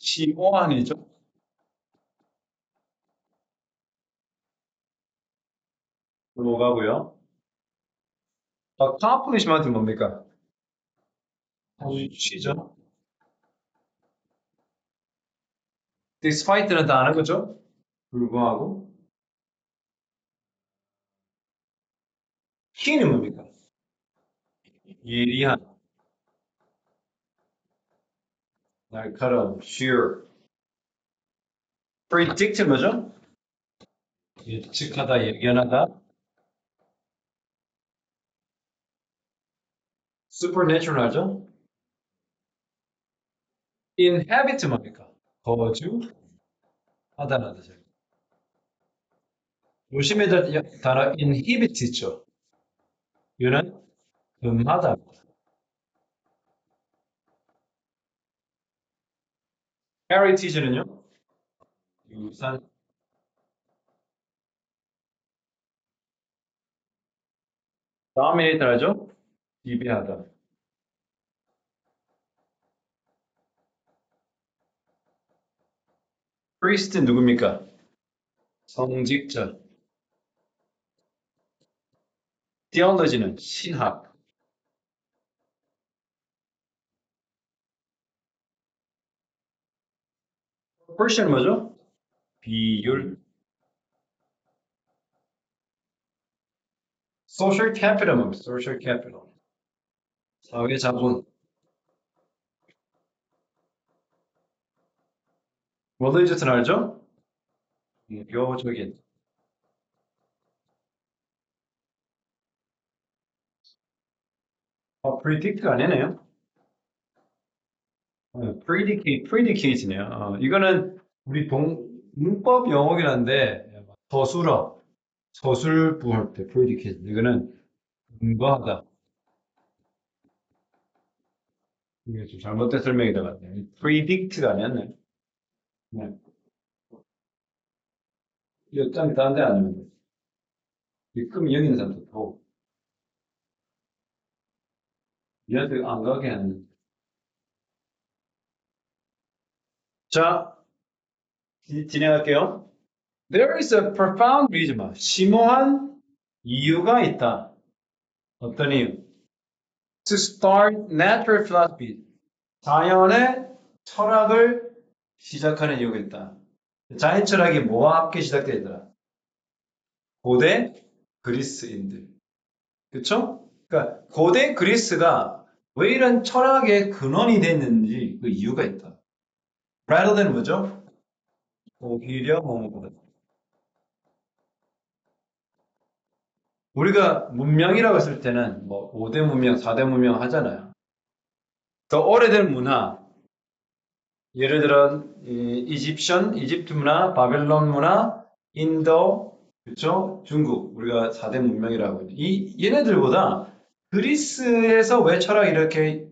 심오한이죠. 뭐가고요? accomplishment은 뭡니까? 시죠. despite는 다 아는 거죠? 불구하고. key는 뭡니까? 예리한, 날카로운, sure. predict는 뭐죠? 예측하다, 예견하다. supernatural하죠? inhabit 뭡니까? 거주하다는 뜻이에요. 조심해야 될 단어 inhibit 있죠? 이거는 금하다. heritage는요? 유산. dominate 하죠? 지배하다. priest 누굽니까? 성직자. theology는 신학. proportion 뭐죠? 비율. social capital 뭡니까? social capital. 사회 자본. religious는 알죠? 종교적인. predict가 아니네요. predicate네요. 이거는 우리 문법 영어긴 한데 서술어, 서술부 할 때 predicate. 이거는 근거하다. 이게 좀 잘못된 설명이 들어갔네. predict가 아니었네. 네. 이거 좀 다른 데 아니면 돼. 그럼 여기 있는 사람도 더 얘한테 안 가게 하는. 자, 진행할게요. There is a profound reason. 심오한 이유가 있다. 어떤 이유? To start natural philosophy. 자연의 철학을 시작하는 이유가 있다. 자연 철학이 뭐와 함께 시작되더라? 고대 그리스인들. 그쵸? 그러니까 고대 그리스가 왜 이런 철학의 근원이 됐는지 그 이유가 있다. rather than 뭐죠? 오히려 뭐뭐보다. 우리가 문명이라고 했을 때는 뭐 5대 문명, 4대 문명 하잖아요. 더 오래된 문화, 예를 들어 이집트 문화, 바벨론 문화, 인도, 그렇죠? 중국, 우리가 4대 문명이라고 하죠. 얘네들보다 그리스에서 왜 철학이 이렇게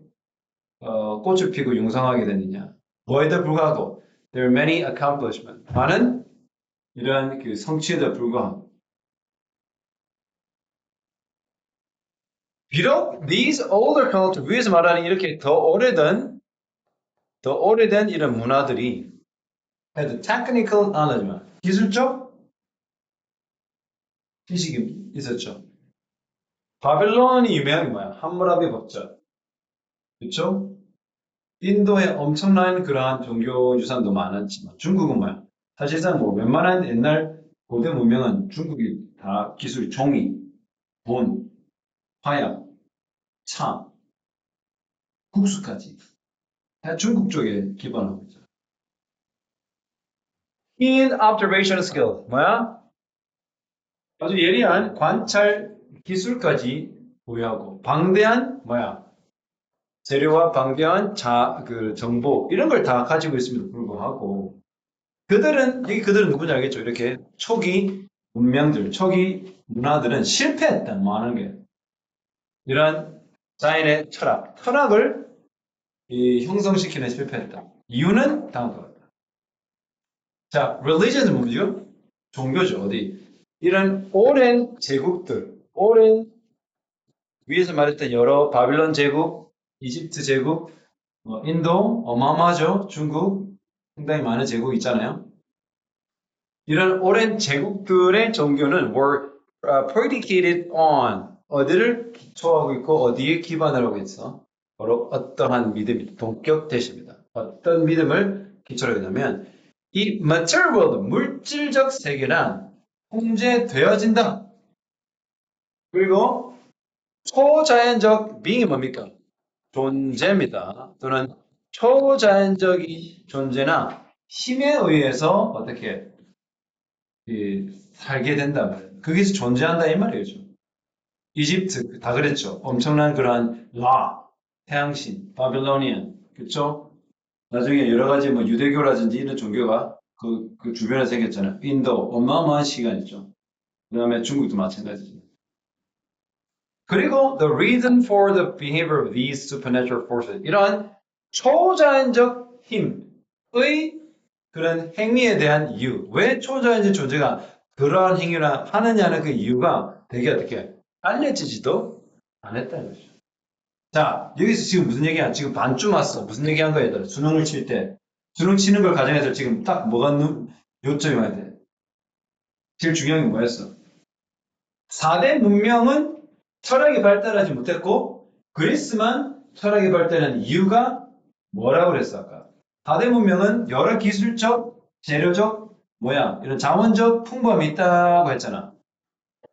꽃을 피고 융성하게 됐느냐? 뭐에도 불구하고 there are many accomplishments. 많은 이러한 그 성취에도 불구하고 비록 these older cultures 위에서 말하는 이렇게 더 오래된 이런 문화들이 had technical knowledge, 기술적 지식이 있었죠. 바벨론이 유명한 게 뭐야? 함무라비 법전. 그렇죠? 인도에 엄청난 그러한 종교 유산도 많았지만 중국은 뭐야? 사실상 뭐 웬만한 옛날 고대 문명은 중국이 다 기술, 종이, 돈, 화약, 차, 국수까지 다 중국 쪽에 기반하고 있죠. Keen observation skill 뭐야? 아주 예리한 관찰 기술까지 보유하고 방대한 뭐야? 재료와 방대한 그 정보 이런 걸 다 가지고 있음에도 불구하고 그들은 누군지 알겠죠? 이렇게 초기 문명들, 초기 문화들은 실패했다. 뭐 하는 게 이러한 자연의 철학을 형성시키는 실패했다. 이유는 다음과 같다. 자, religion은 뭐죠? 종교죠. 어디 이런 오랜 제국들, 위에서 말했던 여러 바빌론 제국, 이집트 제국, 인도 어마어마하죠. 중국 상당히 많은 제국이 있잖아요. 이런 오랜 제국들의 종교는 were predicated on 어디를 기초하고 있고 어디에 기반을 하고 있어? 바로 어떠한 믿음이 동격되십니다. 어떤 믿음을 기초로 하냐면 이 material world, 물질적 세계란 통제되어진다. 그리고 초자연적 being이 뭡니까? 존재입니다. 또는 초자연적인 존재나 힘에 의해서 어떻게 살게 된다 말이에요. 거기서 존재한다 이 말이죠. 이집트 다 그랬죠. 엄청난 그러한 태양신, 바빌로니안, 그렇죠? 나중에 여러 가지 뭐 유대교라든지 이런 종교가 그 주변에 생겼잖아요. 인도 어마어마한 시간이죠. 그다음에 중국도 마찬가지죠. 그리고 the reason for the behavior of these supernatural forces 이러한 초자연적 힘의 그런 행위에 대한 이유 왜 초자연적 존재가 그러한 행위를 하느냐는 그 이유가 되게 어떻게 알려지지도 않았다는 거죠. 자 여기서 지금 무슨 얘기야? 지금 반쯤 왔어. 무슨 얘기한 거야 얘들아? 수능을 칠 때 수능 치는 걸 가정해서 지금 딱 뭐가 요점이 와야 돼. 제일 중요한 게 뭐였어? 4대 문명은 철학이 발달하지 못했고 그리스만 철학이 발달한 이유가 뭐라고 그랬어 아까? 4대 문명은 여러 기술적, 재료적, 이런 자원적 풍부함이 있다고 했잖아.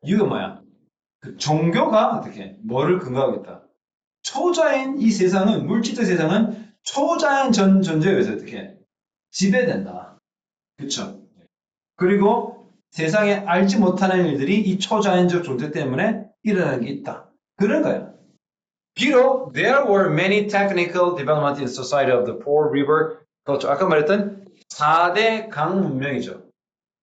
이유가 뭐야? 그 종교가 어떻게 뭐를 근거하고 있다? 초자연 이 세상은 물질적 세상은 초자연 존재에 의해서 어떻게 지배된다. 그쵸? 그리고 세상에 알지 못하는 일들이 이 초자연적 존재 때문에 일어나는 게 있다. 그런 거야. 비록 there were many technical developments in society of the poor river culture. 아까 말했던 4대 강 문명이죠.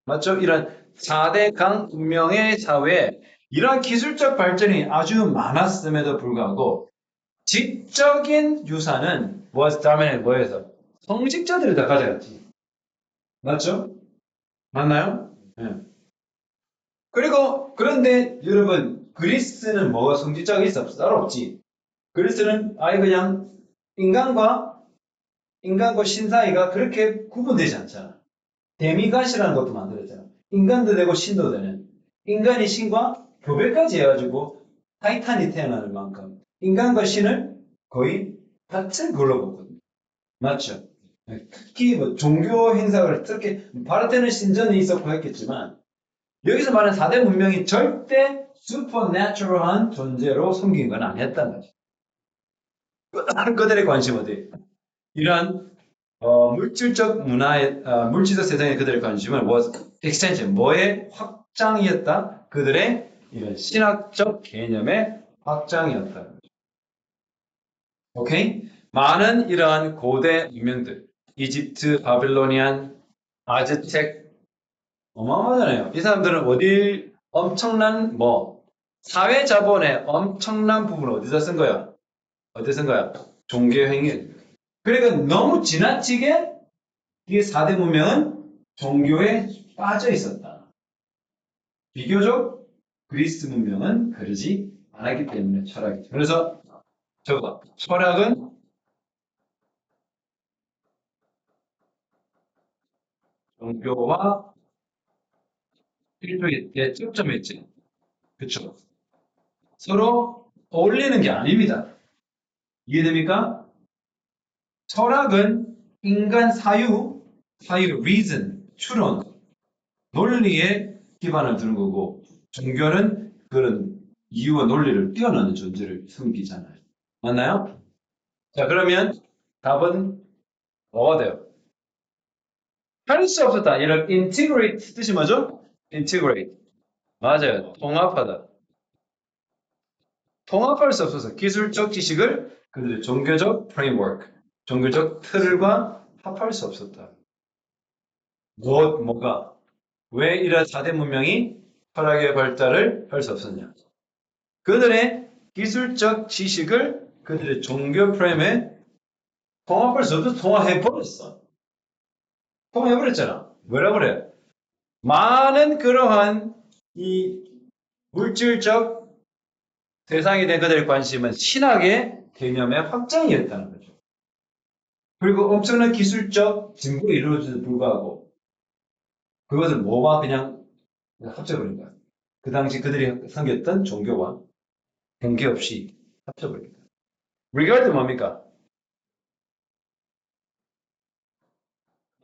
맞죠? 이런 4대 강 문명의 사회에 이런 기술적 발전이 아주 많았음에도 불구하고 지적인 유산은 was dominant 뭐에서? 성직자들이 다 가져갔지. 맞죠? 맞나요? 네. 그리고 그런데 여러분 그리스는 뭐가 성직자가 있어? 따로 없지. 그리스는 아예 그냥 인간과 신 사이가 그렇게 구분되지 않잖아. 데미갓이라는 것도 만들었잖아. 인간도 되고 신도 되는. 인간이 신과 교배까지 해가지고 타이탄이 태어나는 만큼 인간과 신을 거의 같은 걸로 보거든요. 맞죠? 특히 뭐 종교 행사를 특히 바르테논 신전이 있었고 했겠지만 여기서 말하는 4대 문명이 절대 슈퍼내추럴한 존재로 섬긴 건 아니었단 말이죠. 그들의 관심 어디? 이러한 물질적 문화의 물질적 세상의 그들의 관심은 was extension 뭐의 확장이었다. 그들의 이런 신학적 개념의 확장이었다. 오케이? 많은 이러한 고대 문명들, 이집트, 바빌로니안, 아즈텍 어마어마하잖아요. 이 사람들은 어디 엄청난 사회 자본의 엄청난 부분을 어디서 쓴 거야? 어디 쓴 거야? 종교 행위. 그러니까 너무 지나치게 이 4대 문명은 종교에 빠져 있었다. 비교적 그리스 문명은 그러지 않았기 때문에 철학이죠. 그래서 저거 철학은 종교와 일종의 대척점이었지. 그쵸? 서로 어울리는 게 아닙니다. 이해됩니까? 철학은 인간 reason, 추론, 논리에 기반을 두는 거고, 종교는 그런 이유와 논리를 뛰어넘는 존재를 섬기잖아요. 맞나요? 자, 그러면 답은 뭐가 돼요? 할 수 없었다. 이런 integrate 뜻이 뭐죠? integrate. 맞아요. 통합하다. 통합할 수 없어서 기술적 지식을 그들의 종교적 프레임워크, 종교적 틀과 합할 수 없었다. 뭐가? 왜 이런 4대 문명이 철학의 발달을 할 수 없었냐? 그들의 기술적 지식을 그들의 종교 프레임에 통합할 수 없어서 통합해버렸어. 통합해버렸잖아. 뭐라 그래? 많은 그러한 이 물질적 세상에 대한 그들의 관심은 신학의 개념의 확장이었다는 거죠. 그리고 엄청난 기술적 진보가 이루어져도 불구하고 그것을 뭐와 그냥 합쳐버린 거야. 그 당시 그들이 섬겼던 종교와 관계없이 합쳐버린 거야. regard 뭡니까?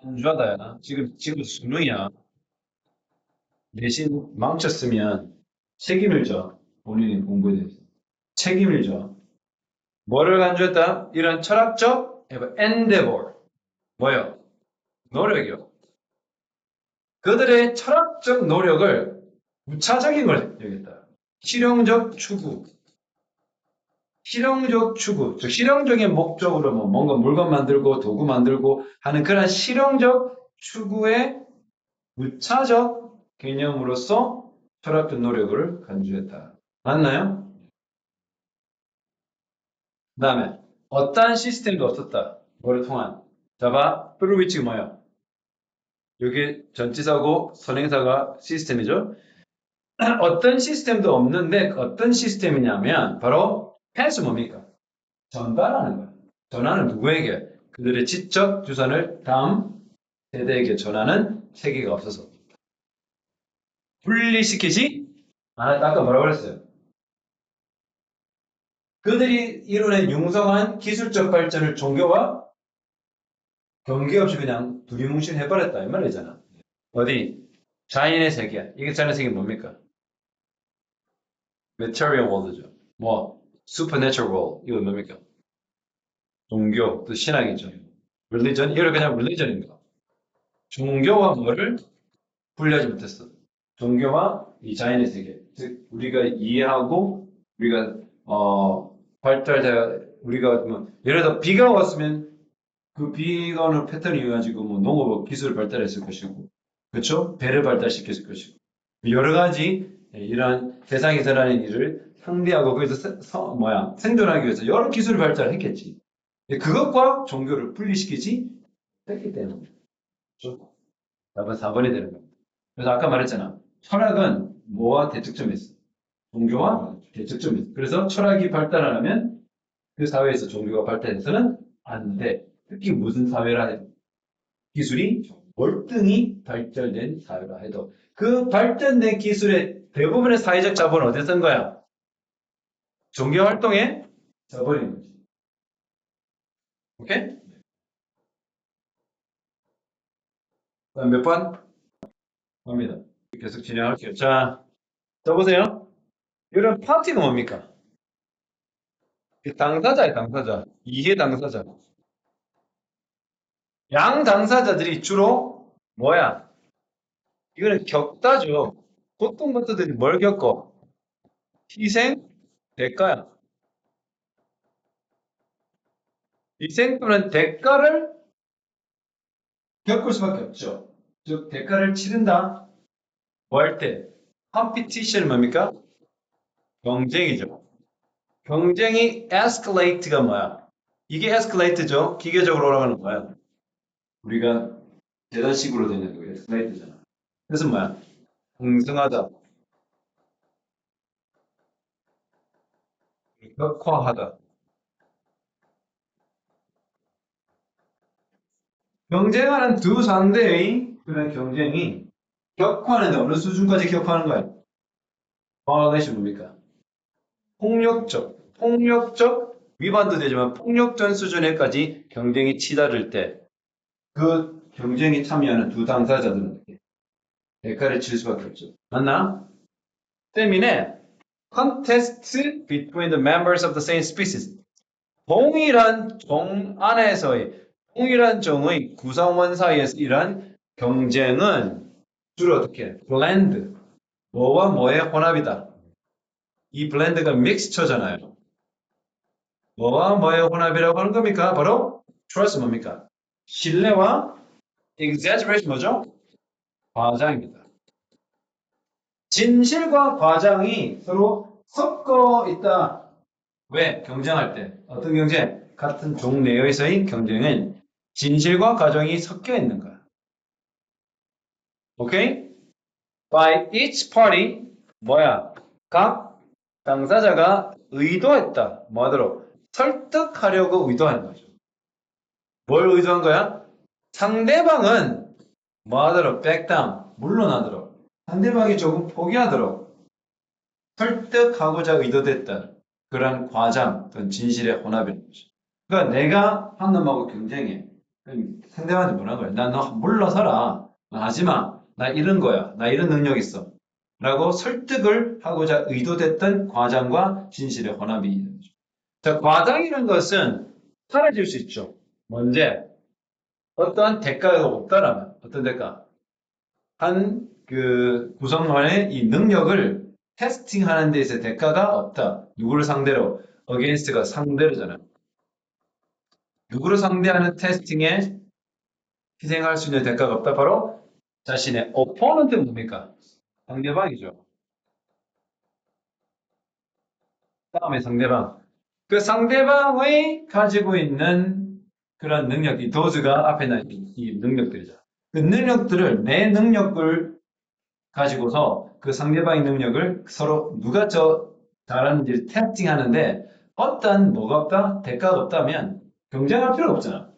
안주하다야. 지금 수능이야. 내신 망쳤으면 책임을 져. 본인이 공부에 대해서. 책임을 져. 뭐를 간주했다? 이런 철학적 endeavor. 뭐요? 노력이요. 그들의 철학적 노력을 부차적인 걸 여겼다. 실용적 추구. 실용적 추구. 즉 실용적인 목적으로 뭐 뭔가 물건 만들고 도구 만들고 하는 그런 실용적 추구의 무차적 개념으로서 철학적 노력을 간주했다. 맞나요? 그 다음에 어떠한 시스템도 없었다. 뭐를 통한. 자바, 프루비치 뭐예요? 여기 전치사고 선행사가 시스템이죠. 어떤 시스템도 없는데 어떤 시스템이냐면 바로 패스 뭡니까? 전달하는 거예요. 전하는 누구에게? 그들의 지적 주선을 다음 세대에게 전하는 체계가 없어서 분리시키지 않았다. 아까 뭐라고 그랬어요? 그들이 이뤄낸 융성한 기술적 발전을 종교와 경계없이 그냥 두리뭉실 해버렸다 이 말이잖아. 어디? 자연의 세계. 이게 자연의 세계 뭡니까? material world죠. 뭐 supernatural world 이거 뭡니까? 종교, 또 신앙이죠. religion 이걸 그냥 religion입니다. 종교와 뭐를 분리하지 못했어. 종교와 이 자연의 세계, 즉 우리가 이해하고 우리가 발달돼 우리가 뭐 예를 들어 비가 왔으면 그 비가 오는 패턴을 이용해가지고 뭐 농업 기술을 발달했을 것이고, 그렇죠? 배를 발달시켰을 것이고 여러 가지 이러한 세상에서 일어나는 일을 상대하고 거기서 생존하기 위해서 여러 기술을 발달했겠지. 그것과 종교를 분리시키지 했기 때문에. 그렇죠? 답은 4번이 되는 겁니다. 그래서 아까 말했잖아. 철학은 뭐와 대척점이 있어? 종교와 대척점이 있어. 그래서 철학이 발달하려면 그 사회에서 종교가 발달해서는 안 돼. 특히 무슨 사회라 해도. 기술이 월등히 발달된 사회라 해도. 그 발전된 기술의 대부분의 사회적 자본은 어디서 쓴 거야? 종교 활동에 써버린 거지. 오케이? 그다음 몇 번? 갑니다. 계속 진행할게요. 자, 써보세요. 이런 파티가 뭡니까? 당사자예요, 당사자. 이해 당사자. 양 당사자들이 주로 뭐야? 이거는 겪다죠. 고통받들이 뭘 겪어? 희생, 대가야. 희생 또는 대가를 겪을 수밖에 없죠. 즉, 대가를 치른다. 뭐 할 때? 컴피티션 뭡니까? 경쟁이죠. 경쟁이 escalate가 뭐야? 이게 escalate죠. 기계적으로 올라가는 거야. 우리가 계단식으로 되는 거 escalate잖아. 그래서 뭐야? 공정하다, 격화하다. 경쟁하는 두 상대의 그런 경쟁이 격화하는데 어느 수준까지 격화하는 거야? violation 뭡니까? 폭력적 위반도 되지만 폭력전 수준에까지 경쟁이 치달을 때 그 경쟁에 참여하는 두 당사자들은 대가를 칠 수밖에 없죠. 맞나? 때문에 contest between the members of the same species 동일한 종 안에서의 동일한 종의 구성원 사이에서 이러한 경쟁은 주로 어떻게? blend 뭐와 뭐의 혼합이다. 이 blend가 믹스처잖아요. 뭐와 뭐의 혼합이라고 하는 겁니까? 바로 trust 뭡니까? 신뢰와 exaggeration 뭐죠? 과장입니다. 진실과 과장이 서로 섞어 있다. 왜? 경쟁할 때. 어떤 경쟁? 같은 종 내에서의 경쟁은 진실과 과정이 섞여 있는 거야. 오케이? By each party, 뭐야? 각 당사자가 의도했다. 뭐하도록? 설득하려고 의도하는 거죠. 뭘 의도한 거야? 상대방은 뭐 하도록? 백담, 물러나도록. 상대방이 조금 포기하도록 설득하고자 의도됐던 그런 과장 또는 진실의 혼합이라는 거죠. 그러니까 내가 한 놈하고 경쟁해. 그럼 상대방한테 뭐라는 거야? 나 너 물러서라. 하지 마. 나 이런 거야. 나 이런 능력 있어. 라고 설득을 하고자 의도됐던 과장과 진실의 혼합이 있는 거죠. 자, 과장이라는 것은 사라질 수 있죠. 언제? 어떠한 대가가 없다라면. 어떤 대가? 한 그 구성원의 이 능력을 테스팅하는 데 있어서 대가가 없다. 누구를 상대로? against가 상대로잖아요. 누구를 상대하는 테스팅에 희생할 수 있는 대가가 없다. 바로 자신의 opponent는 뭡니까? 상대방이죠. 다음에 상대방. 그 상대방의 가지고 있는 그런 능력, 이 도즈가 앞에 있는 이 능력들이죠. 그 능력들을, 내 능력을 가지고서 그 상대방의 능력을 서로 누가 잘하는지를 테스팅하는데 어떤 뭐가 없다? 대가가 없다면 경쟁할 필요가 없잖아.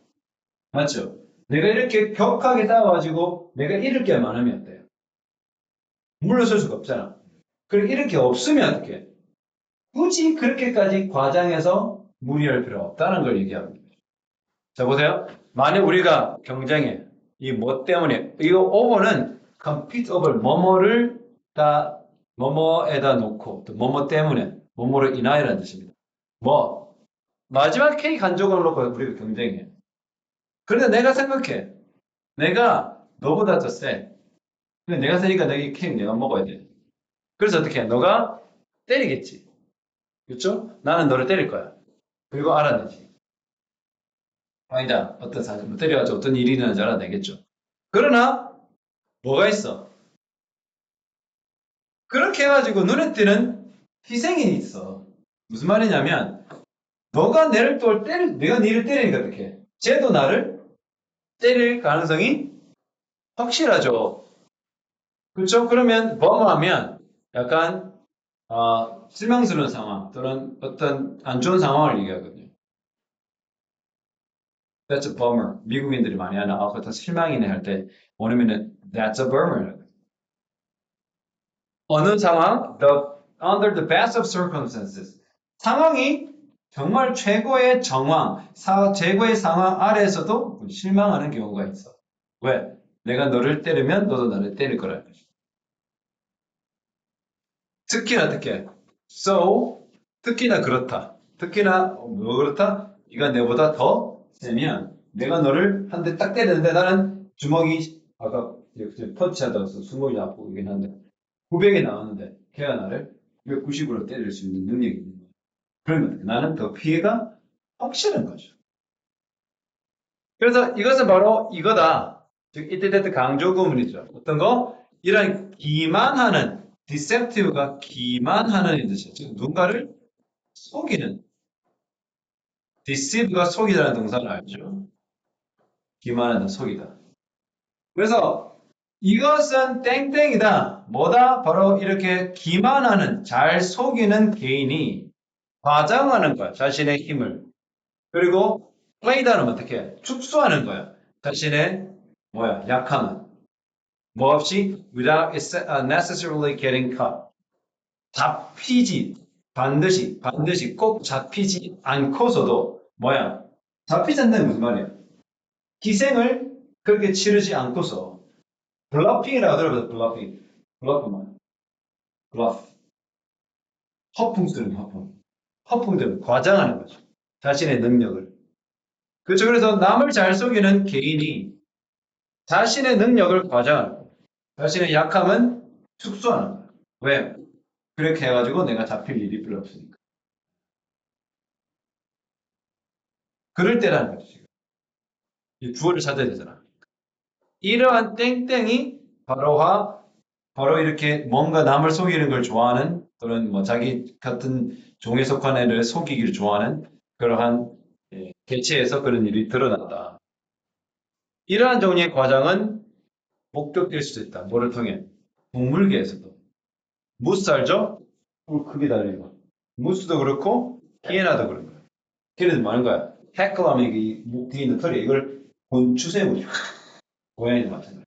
맞죠? 내가 이렇게 격하게 싸워가지고 내가 잃을 게 많으면 어때요? 물러설 수가 없잖아. 그리고 잃을 게 없으면 어떻게? 굳이 그렇게까지 과장해서 무리할 필요가 없다는 걸 얘기합니다. 자, 보세요. 만약 우리가 경쟁해. 이 뭐 때문에, 이거 over는 compete over 뭐뭐를 다 뭐뭐에다 놓고, 또 뭐뭐 때문에, 뭐뭐를 인하여라는 뜻입니다. 뭐, 마지막 케이크 한 조각을 놓고 우리가 경쟁해. 그런데 내가 생각해. 내가 너보다 더 세. 근데 내가 세니까 내가 이 케이크 내가 먹어야 돼. 그래서 어떻게 해? 너가 때리겠지. 그렇죠? 나는 너를 때릴 거야. 그리고 알아내지. 아니다. 어떤 사실, 뭐 때려가지고 어떤 일이 일어나는지 알아내겠죠. 그러나, 뭐가 있어? 그렇게 해가지고 눈에 띄는 희생이 있어. 무슨 말이냐면, 너가 내를 또 내가 니를 때리니까 어떡해? 쟤도 나를 때릴 가능성이 확실하죠. 그렇죠? 그러면, 뭐뭐하면, 약간, 실망스러운 상황, 또는 어떤 안 좋은 상황을 얘기하거든요. That's a bummer. 미국인들이 많이 하는, 그거 실망이네 할 때, 원어민은 that's a bummer. 어느 상황? Under the best of circumstances. 상황이 정말 최고의 정황, 최고의 상황 아래에서도 실망하는 경우가 있어. 왜? 내가 너를 때리면 너도 나를 때릴 거라는 거지. 특히나 어떻게? So, 특히나 그렇다. 특히나 뭐 그렇다? 네가 내보다 더 세면 내가 너를 한 대 딱 때리는데 나는 주먹이 아까 펀치하다가 주먹이 아프긴 한데 900이 나왔는데 걔가 나를 290으로 때릴 수 있는 능력이 있는 거야. 그러면 나는 더 피해가 확실한 거죠. 그래서 이것은 바로 이거다. 즉 이때 강조 구문이죠. 어떤 거? 이런 기만하는 deceptive가 기만하는 뜻이죠. 즉 누군가를 속이는 deceive가 속이다라는 동사를 알죠. 기만하다, 속이다. 그래서 이것은 땡땡이다. 뭐다? 바로 이렇게 기만하는, 잘 속이는 개인이 과장하는 거야. 자신의 힘을. 그리고 play다는 어떻게? 축소하는 거야. 자신의 약함은. 뭐 없이 without necessarily getting caught. 잡히지 반드시 꼭 잡히지 않고서도 잡히지 않는다는 무슨 말이야? 희생을 그렇게 치르지 않고서 블러핑이라고 들어봐서 블러핑. 블러프만. 블러프. 허풍 쓰는 허풍. 허풍들 과장하는 거죠. 자신의 능력을. 그렇죠. 그래서 남을 잘 속이는 개인이 자신의 능력을 과장하고 자신의 약함은 축소하는 거예요. 왜? 그렇게 해가지고 내가 잡힐 일이 별로 없으니까. 그럴 때라는 거죠. 지금. 이 주어를 찾아야 되잖아. 이러한 땡땡이 바로 이렇게 뭔가 남을 속이는 걸 좋아하는 또는 뭐 자기 같은 종에 속한 애를 속이기를 좋아하는 그러한 개체에서 그런 일이 드러난다. 이러한 종류의 과장은 목격될 수도 있다. 뭐를 통해? 동물계에서도. 무스 알죠? 크게 달린 거. 무스도 그렇고 히에나도 그런 거야. 걔네들 뭐 하는 거야? heckle하면 이목 뒤에 있는 털이 이걸 곤추세우죠. 고양이도 마찬가지.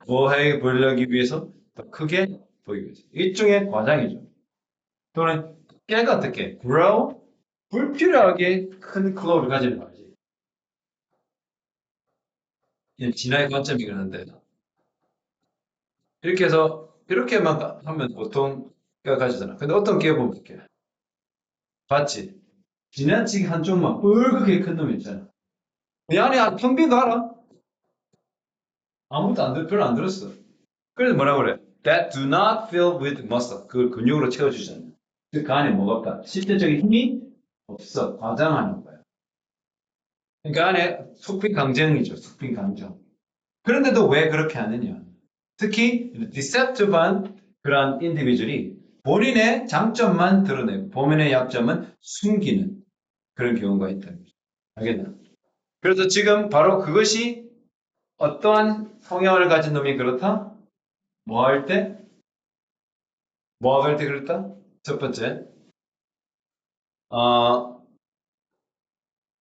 거하게 보이기 위해서 더 크게 보이기 위해서. 일종의 과장이죠. 또는 깨가 어떻게 grow 불필요하게 큰 클로우를 가지는 거지. 이게 진화의 관점이 그러는데 이렇게 해서 이렇게만 하면 보통 깨가 가지잖아. 근데 어떤 깨 보면 이렇게 봤지? 지나치게 한쪽만 뻘겋게 큰 놈 있잖아. 이 안에 텅 빈 거 알아? 아무것도 별로 안 들었어. 그래서 뭐라 그래? That do not fill with muscle. 그걸 근육으로 채워주잖아. 그 안에 뭐가 없다. 실제적인 힘이 없어. 과장하는 거야. 그러니까 안에 속빈 강정이죠. 속빈 강정. 그런데도 왜 그렇게 하느냐? 특히 디셉티브한 그런 인디비주얼이 본인의 장점만 드러내고 본인의 약점은 숨기는 그런 경우가 있다는 거죠. 알겠나? 그래서 지금 바로 그것이 어떠한 성향을 가진 놈이 그렇다? 뭐 할 때? 뭐 할 때 그렇다? 첫 번째, 어,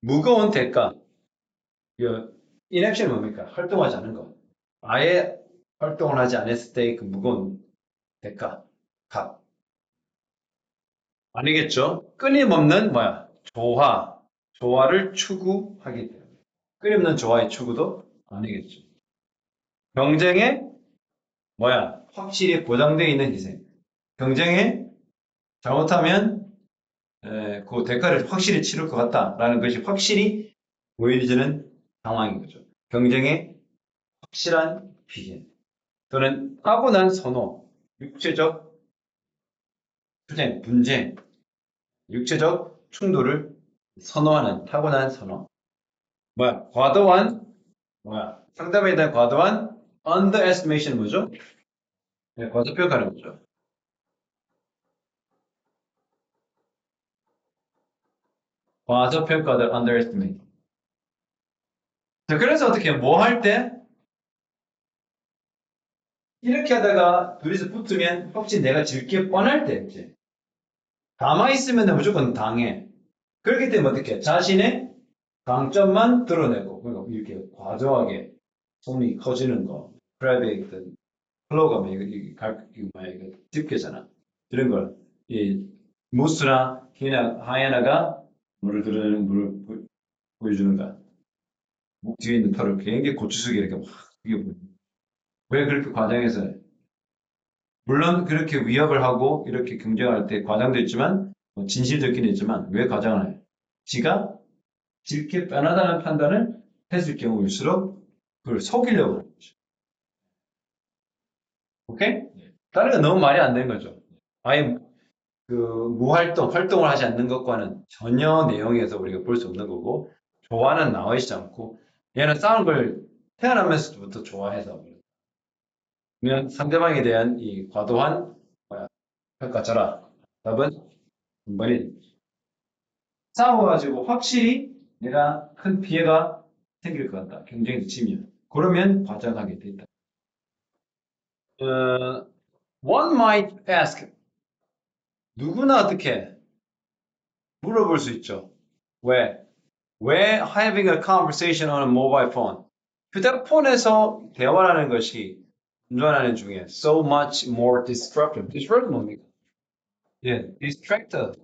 무거운 대가. 인액션이 뭡니까? 활동하지 않은 것. 아예 활동을 하지 않았을 때의 그 무거운 대가, 값. 아니겠죠? 끊임없는 뭐야? 조화를 추구하기 때문에. 끊임없는 조화의 추구도 아니겠죠. 경쟁에 뭐야? 확실히 보장되어 있는 희생. 경쟁에 잘못하면 그 대가를 확실히 치를 것 같다라는 것이 확실히 보여지는 상황인 거죠. 경쟁에 확실한 비전 또는 타고난 선호, 육체적 투쟁, 분쟁, 육체적 충돌을 선호하는 타고난 선호. 뭐야? 과도한 상대방에 대한 과도한 underestimation 뭐죠? 네, 과소평가는 거죠. 과소평가들 underestimate. 자, 그래서 어떻게 뭐 할 때 이렇게 하다가 둘이서 붙으면 혹시 내가 질 게 뻔할 때 있지. 가만히 있으면 무조건 당해. 그렇기 때문에 어떻게 자신의 강점만 드러내고 그러니까 이렇게 과도하게 손이 커지는 거, 프라이베이트, 플로가 이거 뭐야 이거 집게잖아. 이런 걸 이 무스나 하이에나가 물을 드러내는 물을 보여주는 거야. 목 뒤에 있는 털을 굉장히 고추석이 이렇게 막 이게 왜 그렇게 과장해서 해? 물론 그렇게 위협을 하고 이렇게 경쟁할 때 과장도 있지만 진실적긴 있지만 왜 과장을 해? 지가 질게 뻔하다는 판단을 했을 경우일수록 그걸 속이려고 하는 거죠. 오케이? 다른 건 너무 말이 안 되는 거죠. 아예 그 활동을 하지 않는 것과는 전혀 내용에서 우리가 볼 수 없는 거고 좋아는 나와 있지 않고 얘는 싸우는 걸 태어나면서부터 좋아해서 그러면 상대방에 대한 이 과도한 평가처라 답은 2번이 싸워가지고 확실히 내가 큰 피해가 생길 것 같다. 경쟁에서 지면. 그러면 과장하게 돼 있다. One might ask. 누구나 어떻게 물어볼 수 있죠. 왜? 왜 having a conversation on a mobile phone? 휴대폰에서 대화하는 것이 운전하는 중에 so much more disruptive. disruptive 뭡니까? 예, distracted.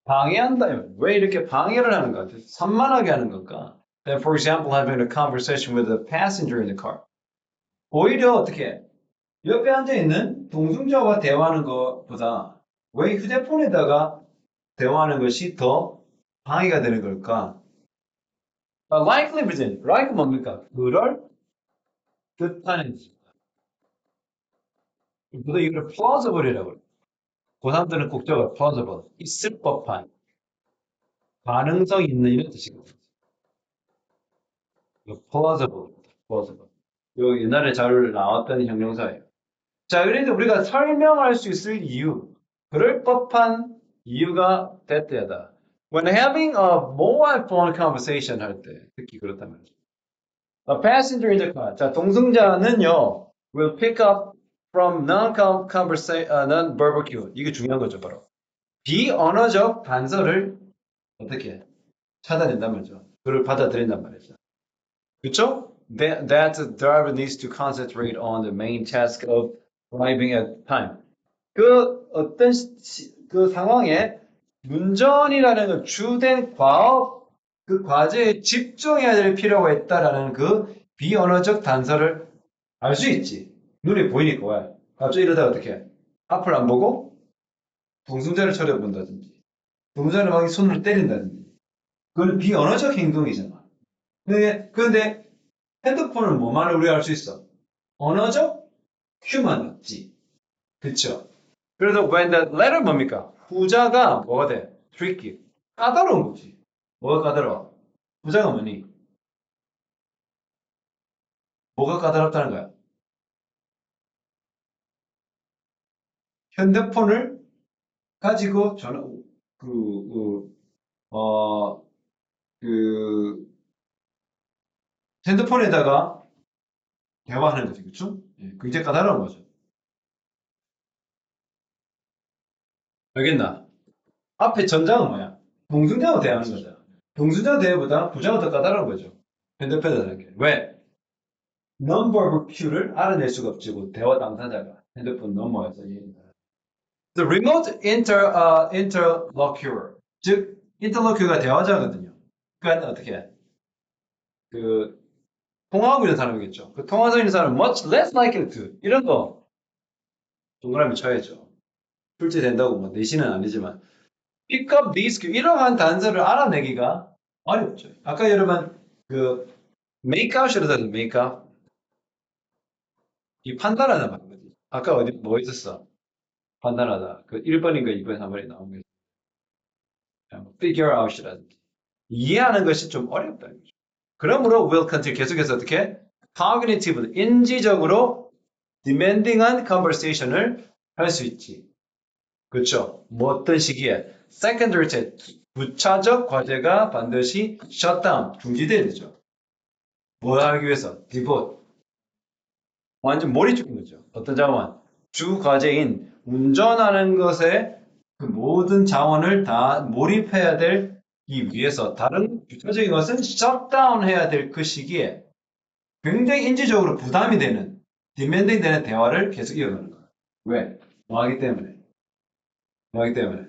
방해한다. 왜 이렇게 방해를 하는 것 같아? 산만하게 하는 걸까? Then, for example, having a conversation with a passenger in the car. 오히려 어떻게 옆에 앉아 있는 동승자와 대화하는 것보다 왜 휴대폰에다가 대화하는 것이 더 방해가 되는 걸까? likely present. like 뭡니까? 그럴 듯하는. 그래서 이걸 plausible이라고 그래요. 고3들은 꼭 적어 plausible. 있을 법한. 가능성 있는 이런 뜻이거든요. plausible. plausible. 요 옛날에 잘 나왔던 형용사예요. 자, 그래서 우리가 설명할 수 있을 이유, 그럴 법한 이유가 대때다. When having a mobile phone conversation 할 때, 특히 그렇단 말이죠. A passenger in the car. 자, 동승자는요, will pick up from non-verbal cue. 이게 중요한 거죠, 바로. 비언어적 단서를 어떻게 차단한단 말이죠. 그걸 받아들인단 말이죠. 그렇죠? That the driver needs to concentrate on the main task of driving at time. 그 어떤 그 상황에 운전이라는 그 주된 과업 그 과제에 집중해야 될 필요가 있다라는 그 비언어적 단서를 알 수 있지. 눈에 보이니까 왜? 갑자기 이러다가 어떻게 해? 앞을 안 보고 동승자를 쳐다본다든지 동승자를 막 손으로 때린다든지 그건 비언어적 행동이잖아. 근데 핸드폰은 뭐만 우리가 알 수 있어? 언어적 큐만 없지. 그쵸? 그래서 when the letter 뭡니까? 후자가 뭐가 돼? tricky. 까다로운 거지. 뭐가 까다로워? 후자가 뭐니? 뭐가 까다롭다는 거야? 핸드폰을 가지고 전화, 그, 그, 어, 그, 핸드폰에다가 대화하는 거지. 그쵸? 예, 굉장히 까다로운 거죠. 알겠나? 앞에 전장은 뭐야? 동승자하고 대화하는 거죠. 동승자 대화보다 부자가 더 까다로운 거죠. 핸드폰에 하는 게. 왜? 넘버브 큐를 알아낼 수가 없지. 그 대화 당사자가 핸드폰 넘어에서 얘기를. The remote interlocutor, 즉 interlocutor가 대화자거든요. 그러니까 어떻게 해? 그 통화하고 있는 사람이겠죠. 그 통화하고 있는 사람은 much less likely to 이런 거 동그라미 쳐야죠. 출제된다고 뭐 내신은 아니지만 pick up these 이러한 단서를 알아내기가 어렵죠. 아까 여러분 그 make out이라고 했죠. make out 이 판단하는 말이거든요. 아까 어디 뭐 있었어? 판단하다. 그 1번인가 2번, 3번이 나온 게 figure out이라든지 이해하는 것이 좀 어렵다는 거죠. 그러므로 will continue 계속해서 어떻게 cognitive 인지적으로 demanding한 conversation을 할 수 있지. 그렇죠? 뭐 어떤 시기에 secondary 때 부차적 과제가 반드시 shutdown 중지돼야 되죠. 뭘 하기 위해서 devote 완전 몰입시킨 거죠. 어떤 자원 주 과제인 운전하는 것에 그 모든 자원을 다 몰입해야 되기 위해서 다른 부차적인 것은 shutdown 해야 될 그 시기에 굉장히 인지적으로 부담이 되는 디멘딩 되는 대화를 계속 이어가는 거야. 왜? 뭐하기 때문에. 뭐하기 때문에.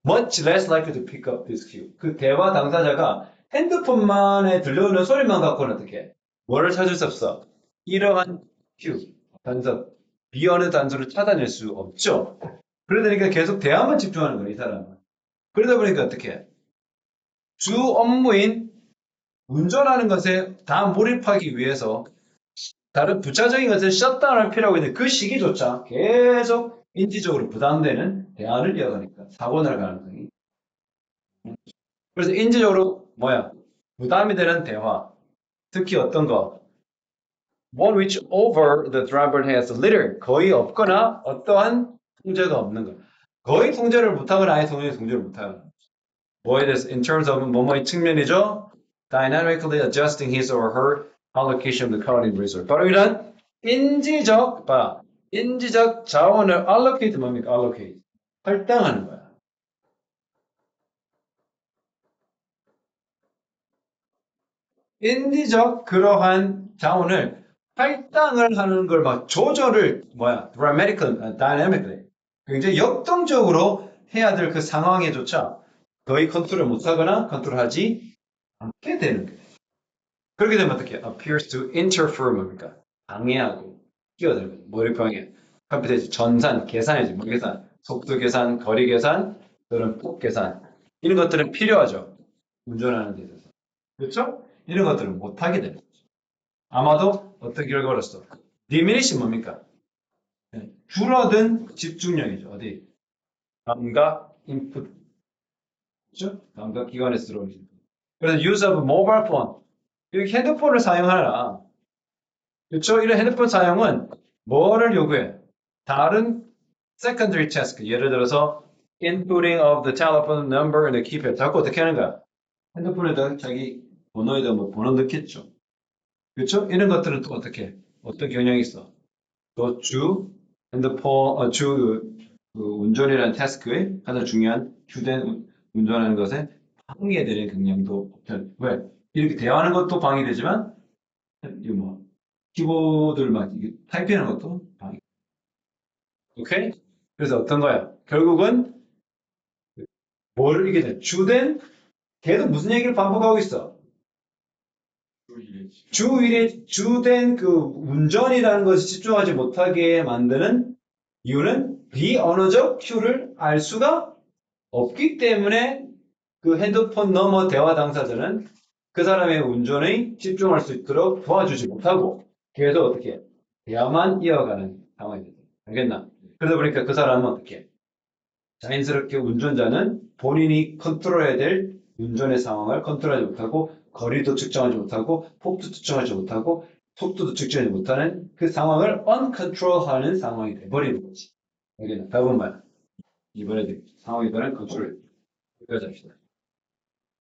Much less likely to pick up this cue. 그 대화 당사자가 핸드폰만에 들려오는 소리만 갖고는 어떻게? 뭐를 찾을 수 없어? 이러한 큐, 단서, 비언어 단서를 찾아낼 수 없죠. 그러다 보니까 계속 대화만 집중하는 거야, 이 사람은. 그러다 보니까 어떻게? 주 업무인 운전하는 것에 다 몰입하기 위해서 다른 부차적인 것을 셧다운할 필요가 있는 그 시기조차 계속 인지적으로 부담되는 대화를 이어가니까 사고 날 가능성이. 그래서 인지적으로 뭐야? 부담이 되는 대화. 특히 어떤 거? One which over the driver has little. 거의 없거나 어떠한 통제가 없는 거. 거의 통제를 못하거나 아예 통제를 못하거나. 뭐에 대해서 in terms of 뭐뭐의 측면이죠? Dynamically adjusting his or her allocation of the cognitive resource. 바로 이런 인지적 자원을 allocate 뭡니까? allocate. 할당하는 거야. 인지적 그러한 자원을 할당을 하는 걸 막 조절을 dynamically 굉장히 역동적으로 해야 될 그 상황에조차 거의 컨트롤 못하거나 컨트롤하지 않게 되는 거예요. 그렇게 되면 어떻게? appears to interfere 뭡니까? 방해하고 끼어들고 뭐를 방해? 컴퓨터에서 전산, 계산이지 뭐 계산, 속도 계산, 거리 계산, 또는 폭 계산 이런 것들은 필요하죠. 운전하는 데 있어서. 그렇죠? 이런 것들을 못하게 되는 거죠. 아마도 어떤 결과가 얻었어? diminish 뭡니까? 줄어든 집중력이죠. 어디? 감각 인풋. 그렇죠? 감각 기관에서 들어오는 인풋. 그래서 use of mobile phone. 이렇게 핸드폰을 사용하라. 그렇죠? 이런 핸드폰 사용은 뭐를 요구해? 다른 secondary task. 예를 들어서 inputting of the telephone number and the keypad. 자꾸 어떻게 하는 거야? 핸드폰에다 자기 번호에다 뭐 번호 넣겠죠. 그렇죠? 이런 것들은 또 어떻게? 어떤 경향이 있어? 또 주 핸드폰 주 그 운전이라는 태스크의 가장 중요한 주된 운전하는 것에 방해되는 경향도 없죠. 왜? 이렇게 대화하는 것도 방해되지만 이 뭐 키보드를 막 이렇게 타이핑하는 것도 방해. 오케이? 그래서 어떤 거야? 결국은 뭐를 이게 돼? 주된 계속 무슨 얘기를 반복하고 있어? 주일에 주된 그 운전이라는 것에 집중하지 못하게 만드는 이유는 비언어적 큐를 알 수가 없기 때문에 그 핸드폰 너머 대화 당사자는 그 사람의 운전에 집중할 수 있도록 도와주지 못하고 계속 어떻게 대화만 이어가는 상황이 되죠. 알겠나? 그러다 보니까 그 사람은 어떻게 자연스럽게 운전자는 본인이 컨트롤해야 될 운전의 상황을 컨트롤하지 못하고 거리도 측정하지 못하고 폭도 측정하지 못하고 속도도 측정하지 못하는 그 상황을 uncontrol하는 상황이 돼버리는 거지. 알겠나? 답은 뭐야? 이번에 상황에 따른 컨트롤. 여기까지 합시다.